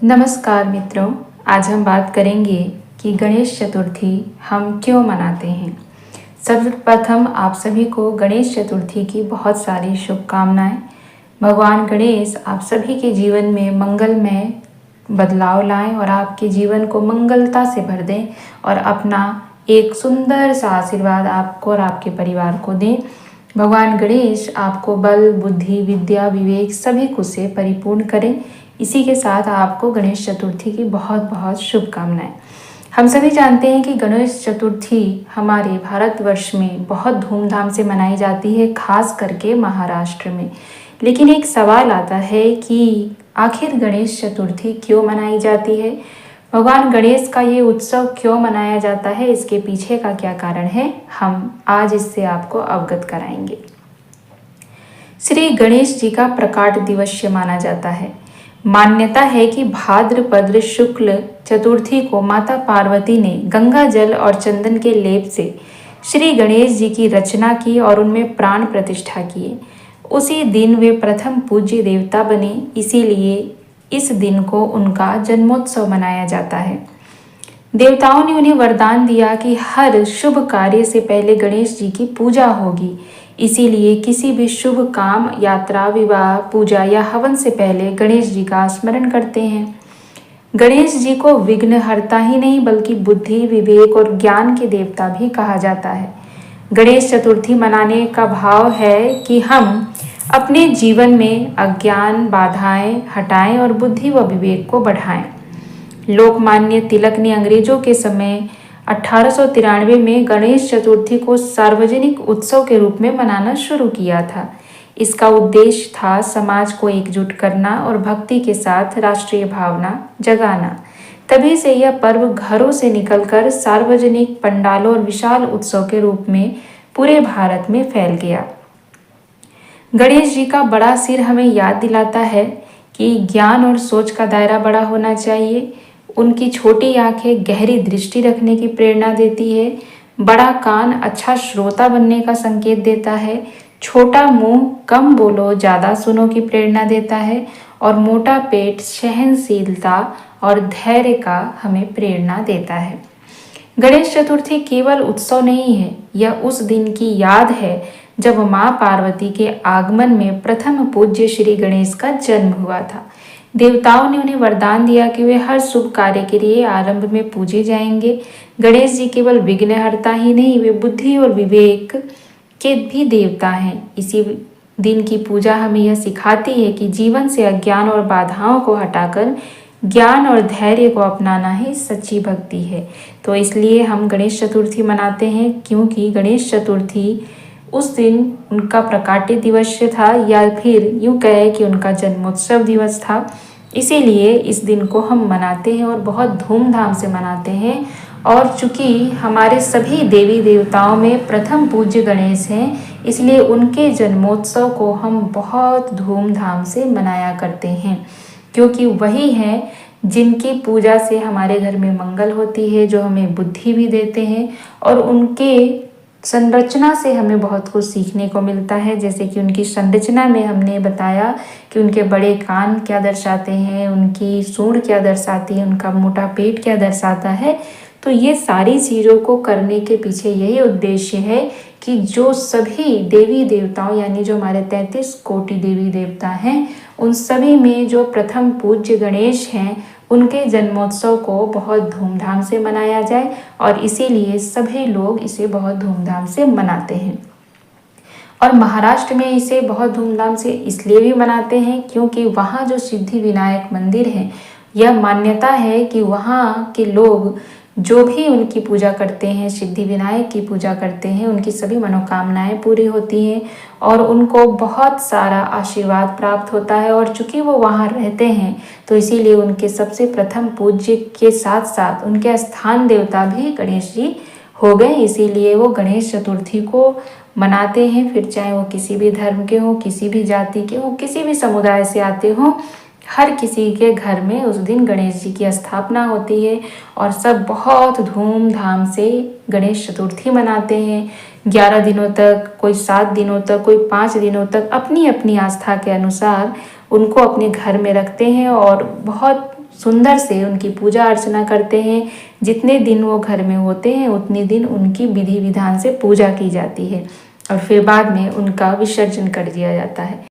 नमस्कार मित्रों, आज हम बात करेंगे कि गणेश चतुर्थी हम क्यों मनाते हैं। सर्वप्रथम आप सभी को गणेश चतुर्थी की बहुत सारी शुभकामनाएं। भगवान गणेश आप सभी के जीवन में मंगलमय बदलाव लाएं और आपके जीवन को मंगलता से भर दें और अपना एक सुंदर सा आशीर्वाद आपको और आपके परिवार को दें। भगवान गणेश आपको बल, बुद्धि, विद्या, विवेक सभी कुछ से परिपूर्ण करें। इसी के साथ आपको गणेश चतुर्थी की बहुत बहुत शुभकामनाएं। हम सभी जानते हैं कि गणेश चतुर्थी हमारे भारतवर्ष में बहुत धूमधाम से मनाई जाती है, खास करके महाराष्ट्र में। लेकिन एक सवाल आता है कि आखिर गणेश चतुर्थी क्यों मनाई जाती है, भगवान गणेश का ये उत्सव क्यों मनाया जाता है, इसके पीछे का क्या कारण है, हम आज इससे आपको अवगत कराएंगे। श्री गणेश जी का प्रकाट दिवस माना जाता है। मान्यता है कि भाद्रपद शुक्ल चतुर्थी को माता पार्वती ने गंगा जल और चंदन के लेप से श्री गणेश जी की रचना की और उनमें प्राण प्रतिष्ठा किए। उसी दिन वे प्रथम पूज्य देवता बने, इसीलिए इस दिन को उनका जन्मोत्सव मनाया जाता है। देवताओं ने उन्हें वरदान दिया कि हर शुभ कार्य से पहले गणेश जी की पूजा होगी। इसीलिए किसी भी शुभ काम, यात्रा, विवाह, पूजा या हवन से पहले गणेश जी का स्मरण करते हैं। गणेश जी को विघ्नहर्ता ही नहीं बल्कि बुद्धि, विवेक और ज्ञान के देवता भी कहा जाता है। गणेश चतुर्थी मनाने का भाव है कि हम अपने जीवन में अज्ञान, बाधाएं हटाएं और बुद्धि व विवेक को बढ़ाएं। लोकमान्य तिलक ने अंग्रेजों के समय 1893 में गणेश चतुर्थी को सार्वजनिक उत्सव के रूप में मनाना शुरू किया था। इसका उद्देश्य था समाज को एकजुट करना और भक्ति के साथ राष्ट्रीय भावना जगाना। तभी से यह पर्व घरों से निकलकर सार्वजनिक पंडालों और विशाल उत्सव के रूप में पूरे भारत में फैल गया। गणेश जी का बड़ा सिर हमें याद दिलाता है कि ज्ञान और सोच का दायरा बड़ा होना चाहिए। उनकी छोटी आंखें गहरी दृष्टि रखने की प्रेरणा देती है। बड़ा कान अच्छा श्रोता बनने का संकेत देता है। छोटा मुंह कम बोलो ज़्यादा सुनो की प्रेरणा देता है और मोटा पेट सहनशीलता और धैर्य का हमें प्रेरणा देता है। गणेश चतुर्थी केवल उत्सव नहीं है, यह उस दिन की याद है जब माँ पार्वती के आगमन में प्रथम पूज्य श्री गणेश का जन्म हुआ था। देवताओं ने उन्हें वरदान दिया कि वे हर शुभ कार्य के लिए आरंभ में पूजे जाएंगे। गणेश जी केवल विघ्नहर्ता ही नहीं, वे बुद्धि और विवेक के भी देवता हैं। इसी दिन की पूजा हमें यह सिखाती है कि जीवन से अज्ञान और बाधाओं को हटाकर ज्ञान और धैर्य को अपनाना ही सच्ची भक्ति है। तो इसलिए हम गणेश चतुर्थी मनाते हैं, क्योंकि गणेश चतुर्थी उस दिन उनका प्रकाट्य दिवस था, या फिर यूँ कहे कि उनका जन्मोत्सव दिवस था। इसीलिए इस दिन को हम मनाते हैं और बहुत धूमधाम से मनाते हैं। और चूँकि हमारे सभी देवी देवताओं में प्रथम पूज्य गणेश हैं, इसलिए उनके जन्मोत्सव को हम बहुत धूमधाम से मनाया करते हैं, क्योंकि वही हैं जिनकी पूजा से हमारे घर में मंगल होती है, जो हमें बुद्धि भी देते हैं और उनके संरचना से हमें बहुत कुछ सीखने को मिलता है। जैसे कि उनकी संरचना में हमने बताया कि उनके बड़े कान क्या दर्शाते हैं, उनकी सूंड क्या दर्शाती है, उनका मोटा पेट क्या दर्शाता है। तो ये सारी चीज़ों को करने के पीछे यही उद्देश्य है कि जो सभी देवी देवताओं यानी जो हमारे 33 कोटि देवी देवता हैं, उन सभी में जो प्रथम पूज्य गणेश हैं, उनके जन्मोत्सव को बहुत धूमधाम से मनाया जाए। और इसीलिए सभी लोग इसे बहुत धूमधाम से मनाते हैं। और महाराष्ट्र में इसे बहुत धूमधाम से इसलिए भी मनाते हैं क्योंकि वहाँ जो सिद्धि विनायक मंदिर है, यह मान्यता है कि वहाँ के लोग जो भी उनकी पूजा करते हैं, सिद्धि विनायक की पूजा करते हैं, उनकी सभी मनोकामनाएं पूरी होती हैं और उनको बहुत सारा आशीर्वाद प्राप्त होता है। और चूंकि वो वहाँ रहते हैं, तो इसीलिए उनके सबसे प्रथम पूज्य के साथ साथ उनके स्थान देवता भी गणेश जी हो गए। इसीलिए वो गणेश चतुर्थी को मनाते हैं, फिर चाहे वो किसी भी धर्म के हों, किसी भी जाति के हों, किसी भी समुदाय से आते हों, हर किसी के घर में उस दिन गणेश जी की स्थापना होती है और सब बहुत धूमधाम से गणेश चतुर्थी मनाते हैं। 11 दिनों तक, कोई 7 दिनों तक, कोई 5 दिनों तक अपनी अपनी आस्था के अनुसार उनको अपने घर में रखते हैं और बहुत सुंदर से उनकी पूजा अर्चना करते हैं। जितने दिन वो घर में होते हैं उतने दिन उनकी विधि विधान से पूजा की जाती है और फिर बाद में उनका विसर्जन कर दिया जाता है।